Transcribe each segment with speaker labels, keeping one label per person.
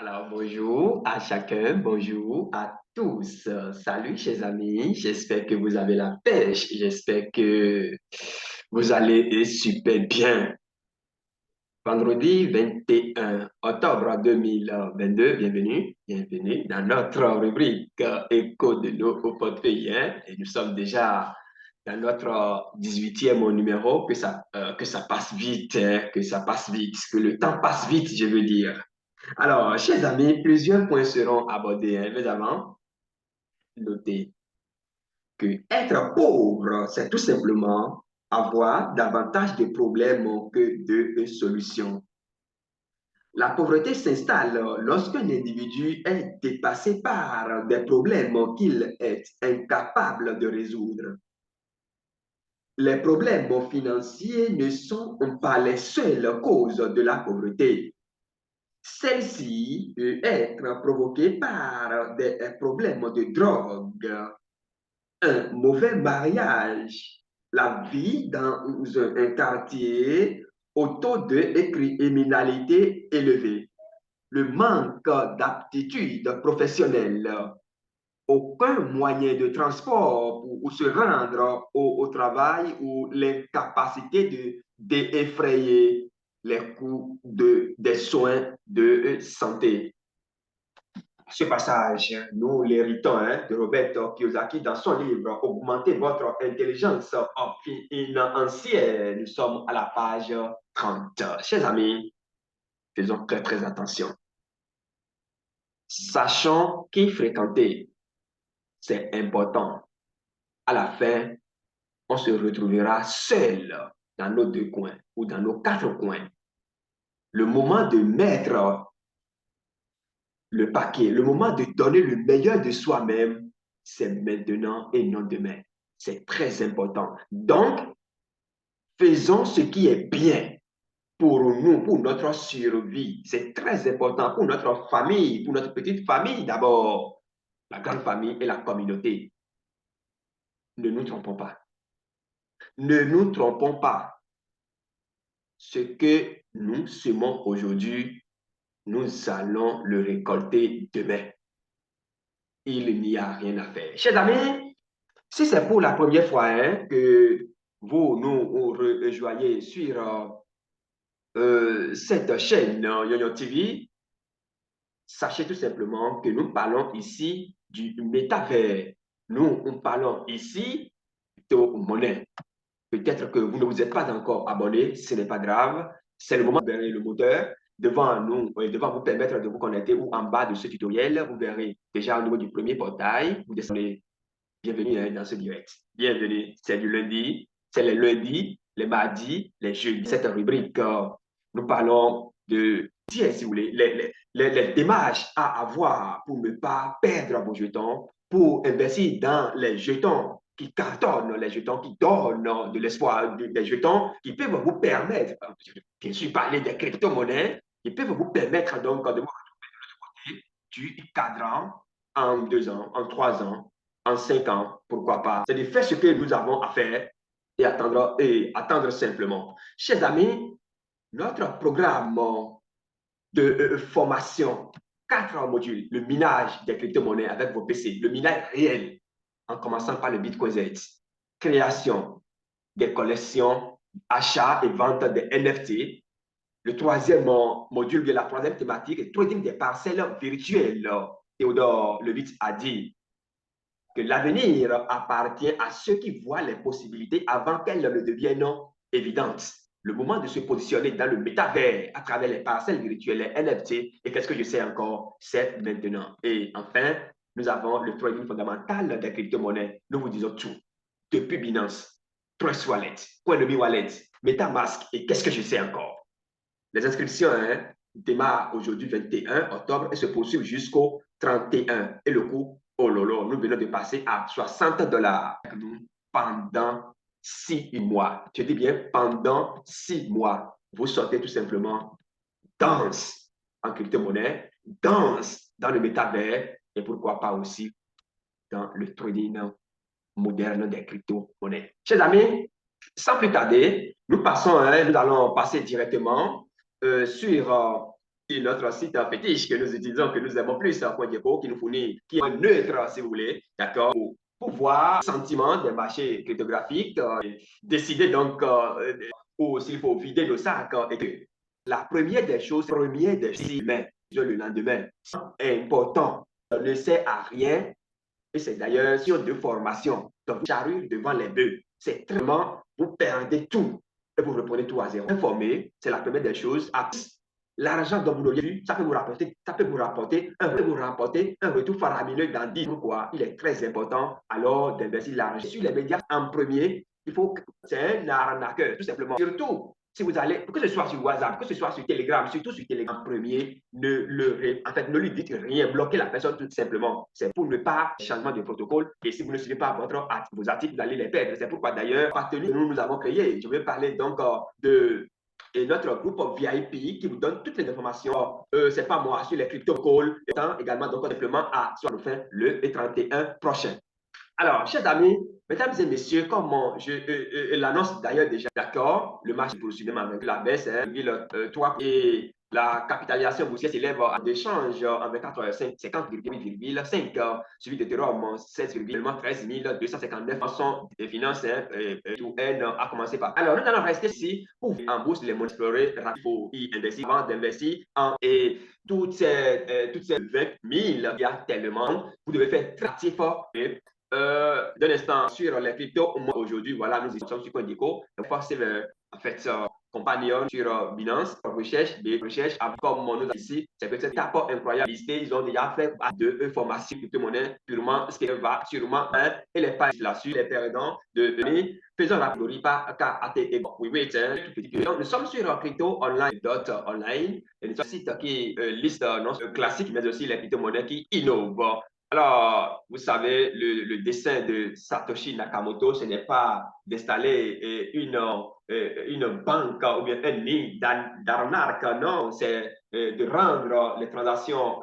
Speaker 1: Alors, bonjour à chacun, bonjour à tous. Salut, chers amis. J'espère que vous avez la pêche. J'espère que vous allez super bien. Vendredi 21 octobre 2022, bienvenue dans notre rubrique Écho de nos portefeuilles. Et nous sommes déjà dans notre 18e numéro, que ça passe vite, que ça passe vite, que le temps passe vite, je veux dire. Alors, chers amis, plusieurs points seront abordés. Mais avant, notez que être pauvre, c'est tout simplement avoir davantage de problèmes que de solutions. La pauvreté s'installe lorsqu'un individu est dépassé par des problèmes qu'il est incapable de résoudre. Les problèmes financiers ne sont pas les seules causes de la pauvreté. Celle-ci peut être provoquée par des problèmes de drogue, un mauvais mariage, la vie dans un quartier au taux de criminalité élevé, le manque d'aptitude professionnelle, aucun moyen de transport pour se rendre au travail ou l'incapacité d'effrayer les coûts des soins de santé. Ce passage, nous l'héritons de Roberto Kiyosaki dans son livre Augmentez votre intelligence financière. Nous sommes à la page 30. Chers amis, faisons très très attention. Sachons qui fréquenter, c'est important. À la fin, on se retrouvera seul dans nos deux coins ou dans nos quatre coins. Le moment de mettre le paquet, le moment de donner le meilleur de soi-même, c'est maintenant et non demain. C'est très important. Donc, faisons ce qui est bien pour nous, pour notre survie. C'est très important pour notre famille, pour notre petite famille d'abord, la grande famille et la communauté. Ne nous trompons pas. Ne nous trompons pas. Ce que nous semons aujourd'hui, nous allons le récolter demain. Il n'y a rien à faire. Chers amis, si c'est pour la première fois que vous nous rejoignez sur cette chaîne YoYo TV, sachez tout simplement que nous parlons ici du métavers. Nous parlons ici de monnaie. Peut-être que vous ne vous êtes pas encore abonné, ce n'est pas grave. C'est le moment de verrer le moteur devant nous, devant vous permettre de vous connecter ou en bas de ce tutoriel. Vous verrez déjà au niveau du premier portail, vous descendez. Bienvenue dans ce direct. Bienvenue. C'est du lundi. C'est les lundis, les mardis, les jeudis. Cette rubrique, nous parlons de, si vous voulez, les démarches à avoir pour ne pas perdre vos jetons, pour investir dans les jetons qui cartonnent, les jetons qui donnent de l'espoir, des jetons qui peuvent vous permettre, bien sûr, parler des crypto-monnaies, qui peuvent vous permettre donc de vous retrouver du cadran en 2 ans, en 3 ans, en 5 ans, pourquoi pas. C'est de faire ce que nous avons à faire et attendre simplement. Chers amis, notre programme de formation, 4 modules, le minage des crypto-monnaies avec vos PC, le minage réel, en commençant par le Bitcoin Z, création des collections, achat et vente des NFT. Le troisième module de la troisième thématique est trading des parcelles virtuelles. Théodore Levitz a dit que l'avenir appartient à ceux qui voient les possibilités avant qu'elles ne deviennent évidentes. Le moment de se positionner dans le métavers à travers les parcelles virtuelles, les NFT, et qu'est-ce que je sais encore, c'est maintenant. Et enfin, nous avons le trading fondamental des crypto-monnaies. Nous vous disons tout. Depuis Binance, Trust Wallet, Coinbase Wallet, MetaMask, et qu'est-ce que je sais encore. Les inscriptions démarrent aujourd'hui 21 octobre et se poursuivent jusqu'au 31. Et le coût, oh lolo, nous venons de passer à 60$ pendant 6 mois. Je dis bien pendant 6 mois. Vous sortez tout simplement danse en crypto-monnaie, danse dans le métavers et pourquoi pas aussi dans le trading moderne des crypto-monnaies. Chers amis, sans plus tarder, nous allons passer directement sur notre site fétiche que nous utilisons, que nous aimons plus, CoinGecko, qui nous fournit, qui est neutre, si vous voulez, d'accord, pour voir le sentiment des marchés cryptographiques, décider donc ou s'il faut vider nos sacs. Et que la première des choses, mais le lendemain, est important, ne sert à rien. Et c'est d'ailleurs sur de formation. Donc, charrue devant les bœufs. C'est vraiment, vous perdez tout et vous reprenez tout à zéro. Informer, c'est la première des choses. L'argent dont vous l'auriez vu, ça peut vous rapporter, un retour faramineux dans 10. Pourquoi? Il est très important alors d'investir l'argent sur les médias en premier. Il faut que c'est un arnaqueur, tout simplement. Surtout, si vous allez, que ce soit sur WhatsApp, que ce soit sur Telegram, surtout sur Telegram premier, ne lui dites rien, bloquez la personne tout simplement. C'est pour ne pas changement de protocole. Et si vous ne suivez pas vos articles, vous allez les perdre. C'est pourquoi d'ailleurs, partenaire que nous avons créé, je vais parler donc de et notre groupe VIP qui vous donne toutes les informations. C'est pas moi, sur les crypto calls, également donc simplement à soit le fin le 31 prochain. Alors, chers amis, mesdames et messieurs, comme je l'annonce d'ailleurs déjà, d'accord, le marché poursuit avec la baisse, 3 et la capitalisation boursière s'élève en échange en 24 heures, 50,5, suivi d'Ethereum, 16,13 259 des finances tout N a commencé par. Alors, nous allons rester ici pour en bourse les mondes explorer, il faut y investir avant d'investir et toutes ces 20 000, il y a tellement, vous devez faire très actif et d'un instant sur les cryptos. Aujourd'hui, voilà, nous sommes sur CoinGecko. En fait, compagnon sur Binance, des recherches, comme nous ici, c'est peut-être un rapport incroyable. Ils ont déjà fait deux formations crypto-monnaie purement ce qui va sûrement et les pages là-dessus, les perdants de données. Faisons la priori pas qu'à oui, oui, tout petit. Nous sommes sur crypto online, un site qui liste non classique, mais aussi les crypto-monnaies qui innovent. Alors, vous savez, le dessin de Satoshi Nakamoto, ce n'est pas d'installer une banque ou bien une ligne d'arnaque, non, c'est de rendre les transactions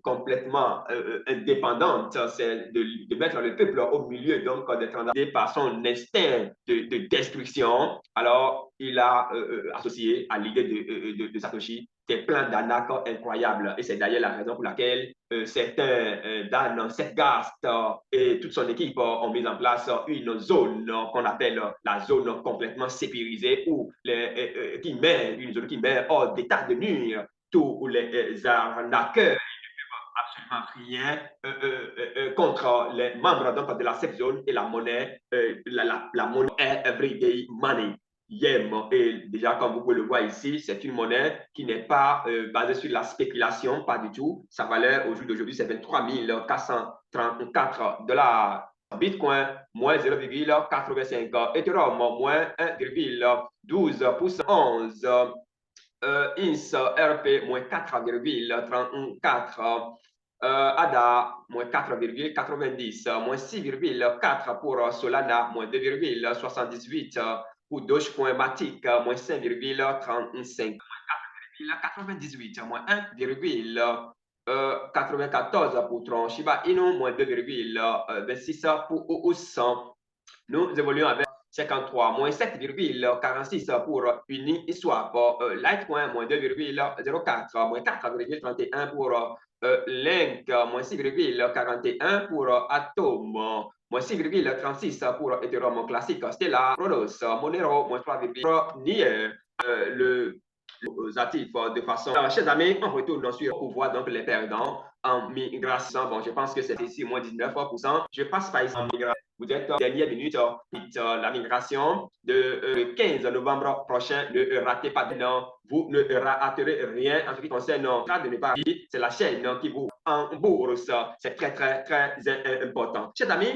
Speaker 1: complètement indépendantes, c'est de mettre le peuple au milieu donc des transactions par son instinct de destruction. Alors, il a associé à l'idée de Satoshi des plans d'arnaque incroyables. Et c'est d'ailleurs la raison pour laquelle certains Dan Setgast et toute son équipe ont mis en place une zone qu'on appelle la zone complètement sécurisée où une zone qui met hors d'état de nuire tous les arnaqueurs absolument rien contre les membres donc, de la safe zone et la monnaie, la monnaie everyday money. YEM. Et déjà, comme vous pouvez le voir ici, c'est une monnaie qui n'est pas basée sur la spéculation, pas du tout. Sa valeur au jour d'aujourd'hui, c'est 23 434 $. Bitcoin, moins 0,85. Ethereum, moins 1,12%. 11. INS RP, moins 4,34. ADA, moins 4,90, moins 6,4 pour Solana, moins 2,78 pour Dogecoin Matic, moins 5,35, moins 4,98, moins 1,94 pour Tron Shiba Inu, moins 2,26 pour OUS. Nous évoluons avec 53, moins 7,46 pour Uniswap, Litecoin, moins 2,04, moins 4,31 pour Link, moins 6,41 pour Atom, moins 6,36 pour Ethereum classique, Stellar, Chronos, Monero, moins 3,3 Nier, le actifs de façon. Alors, chers amis, on retourne sur pour voir donc les perdants en migration. Bon, je pense que c'est ici moins 19%. Je passe par ici en migration. Vous êtes dernière minute, la migration de 15 novembre prochain. Ne ratez pas, non, vous ne raterez rien en ce qui concerne de ne pas. C'est la chaîne qui vous en bourse. C'est très, très, très important. Chers amis,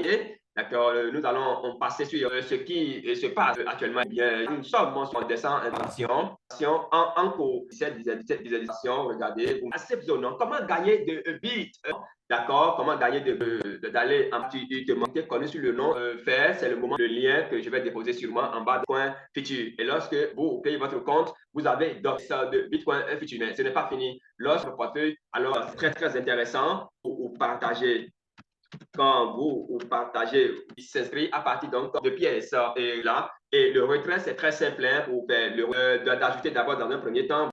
Speaker 1: d'accord, nous allons passer sur ce qui se passe actuellement. Bien, nous sommes en descente en cours. Cette visualisation, regardez, comment gagner de bits, d'accord, comment gagner d'aller en petit te connu sur le nom faire, c'est le moment, le lien que je vais déposer sûrement en bas de coin futur. Et lorsque vous payez votre compte, vous avez de Bitcoin futur. Mais ce n'est pas fini. Lorsque le portefeuille, alors c'est très, très intéressant pour partager quand vous partagez, il s'inscrit à partir donc de pièces et là. Et le retrait, c'est très simple pour faire d'ajouter d'abord dans un premier temps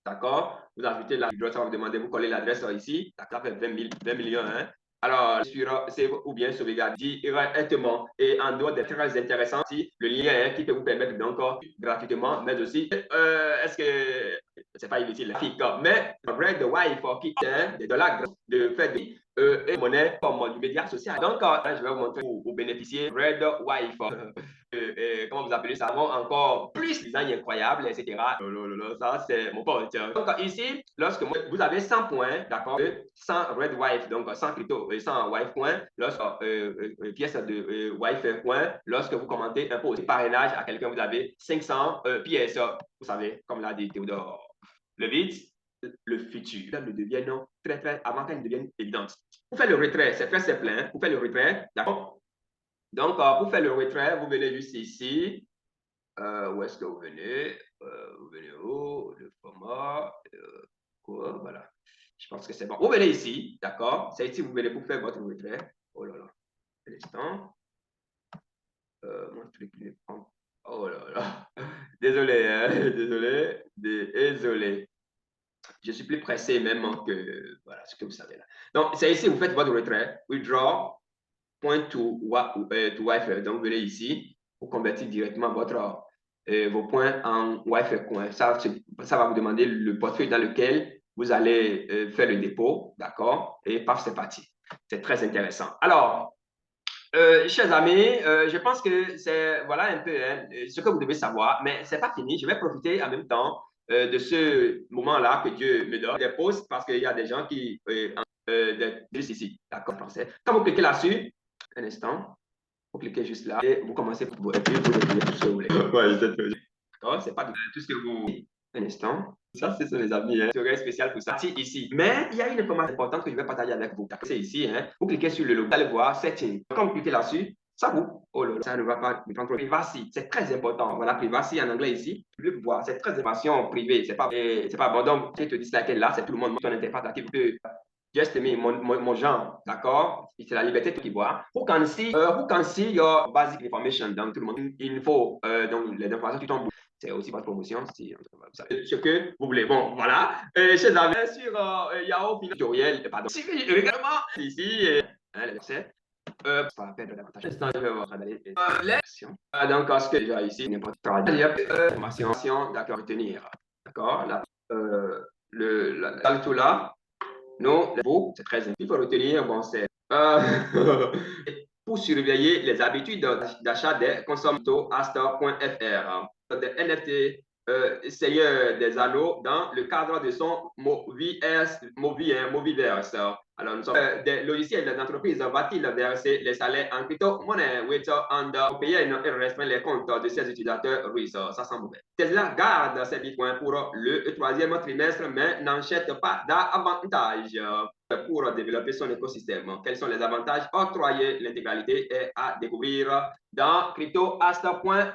Speaker 1: d'accord? Vous ajoutez l'adresse, ça va vous demander, vous collez l'adresse ici, ça fait 20 millions, hein? Alors, sur save ou bien sauvegarde directement. Et en dehors des très intéressants, le lien hein, qui peut vous permettre donc gratuitement, mais aussi, est-ce que c'est pas inutile, mais Red Wife qui est des dollars de fait de monnaie comme du média social. Donc, je vais vous montrer aux bénéficier Red Wife. Comment vous appelez ça? Encore plus design incroyable, etc. Ça, c'est mon pote. Donc, ici, lorsque vous avez 100 points, d'accord, 100 Red Wife, donc 100 crypto, 100 Wife points, lorsque pièces de Wife points, lorsque vous commentez un post parrainage à quelqu'un, vous avez 500 pièces. Vous savez, comme l'a dit Théodore, le vide, le futur ne devienne très, avant qu'elle ne devienne évidente. Pour faire le retrait, c'est très simple. Hein? Pour faire le retrait, d'accord? Donc, pour faire le retrait, vous venez juste ici. Où est-ce que vous venez? Vous venez où? Le format. Quoi? Voilà. Je pense que c'est bon. Vous venez ici, d'accord? C'est ici que vous venez pour faire votre retrait. Oh là là. Un instant. Mon truc ne prend. Oh là là. Désolé, hein? Désolé. Je suis plus pressé même que voilà ce que vous savez là. Donc, c'est ici que vous faites votre retrait. Withdraw, point to Wi-Fi. Donc, vous venez ici pour convertir directement vos points en Wi-Fi coin. Ça va vous demander le portefeuille dans lequel vous allez faire le dépôt. D'accord? Et paf, c'est parti. C'est très intéressant. Alors, chers amis, je pense que c'est voilà un peu hein, ce que vous devez savoir, mais c'est pas fini. Je vais profiter en même temps de ce moment-là que Dieu me donne des pauses parce qu'il y a des gens qui juste ici, d'accord, français. Quand vous cliquez là-dessus, un instant, vous cliquez juste là et vous commencez et puis vous retenez tout ce que vous voulez. Ouais, c'est pas tout ce que vous. Un instant. Ça, c'est sur les amis. Hein. C'est spécial pour ça. Ici. Mais il y a une information importante que je vais partager avec vous. C'est ici. Hein. Vous cliquez sur le logo. Vous allez voir Setting. Quand vous cliquez là-dessus, ça vous. Oh là là, ça ne va pas me prendre. Privacy. C'est très important. Voilà, privacy en anglais ici. Vous pouvez voir. C'est très information privée. C'est pas bon. Donc, tu te dis laquelle là, c'est tout le monde. Ton interprétatif peut just me, mon genre, d'accord? C'est la liberté qui voit. Who can see your basic information? Donc, tout le monde, info, donc les informations qui tombent. C'est aussi votre promotion, si vous savez ce que vous voulez. Bon, voilà. Chez Avis sur Yahoo Tutoriel, pardon. Si également ici, les versets. Pas la peine de davantage. Je vais voir les actions. Donc, ce que j'ai ici, n'importe quoi. Information, d'accord, retenir. D'accord? Là, tout là. Non, c'est très important. Il faut retenir, bon, c'est pour surveiller les habitudes d'achat des consommateurs Astor.fr, des NFT Seigneur des Anneaux dans le cadre de son Moviverse. Alors, nous sommes des logiciels d'entreprise va-t-il verser les salaires en crypto-monnaie pour payer et restreindre les comptes de ses utilisateurs russes? Ça sent mauvais. Tesla garde ses bitcoins pour le troisième trimestre, mais n'enchète pas davantage pour développer son écosystème. Quels sont les avantages octroyés? L'intégralité est à découvrir dans cryptoast.com.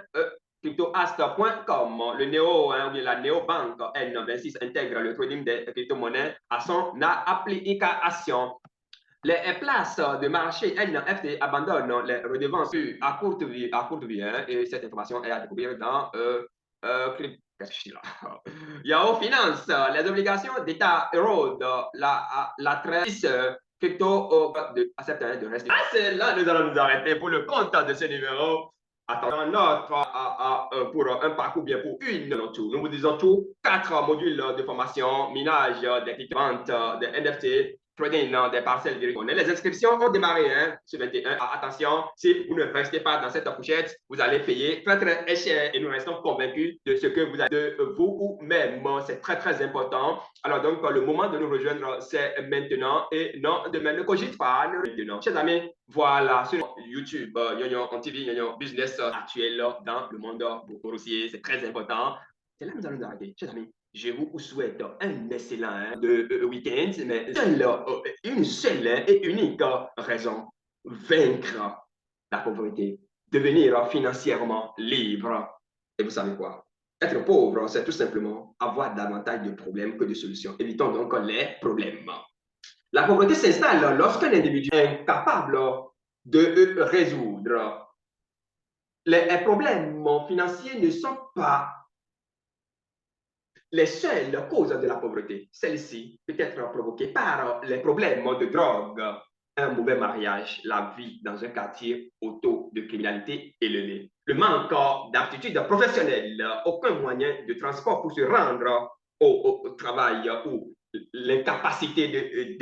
Speaker 1: Le néo, hein, la néobanque N26 intègre le trading des crypto-monnaies à son application. Les places de marché NFT abandonnent les redevances à courte vie, hein, et cette information est à découvrir dans Yahoo Finance. Les obligations d'État érodent la trace crypto accepte de rester. Ah, c'est là nous allons nous arrêter pour le compte de ce numéro. Attendant notre pour un parcours bien pour une nous vous disons tout 4 modules de formation, minage, des ventes, des NFT, trading des parcelles virtuelles. Les inscriptions ont démarré hein, ce 21. Attention, si vous ne restez pas dans cette pochette, vous allez payer très cher et nous restons convaincus de ce que vous avez de vous ou même. C'est très important. Alors donc, le moment de nous rejoindre, c'est maintenant et non demain. Ne cogite pas, maintenant. Chers amis, voilà, sur YouTube, on TV, business actuel dans le monde boursier, c'est très important. C'est là que nous allons nous arrêter. Chers amis, je vous souhaite un excellent week-end, mais une seule et unique raison, vaincre la pauvreté, devenir financièrement libre. Et vous savez quoi? Être pauvre, c'est tout simplement avoir davantage de problèmes que de solutions. Évitons donc les problèmes. La pauvreté s'installe lorsqu'un individu est incapable de résoudre. Les problèmes financiers ne sont pas les seules causes de la pauvreté. Celle-ci peut être provoquée par les problèmes de drogue, un mauvais mariage, la vie dans un quartier au taux de criminalité élevé, le manque d'aptitudes professionnelles, aucun moyen de transport pour se rendre au travail ou l'incapacité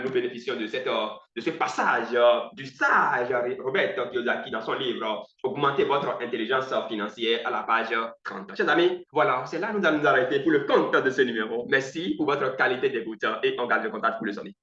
Speaker 1: nous bénéficions de ce passage du sage Robert Kiyosaki dans son livre Augmenter votre intelligence financière à la page 30. Chers amis, voilà, c'est là que nous allons nous arrêter pour le compte de ce numéro. Merci pour votre qualité d'écoute et on garde le contact pour le sommet.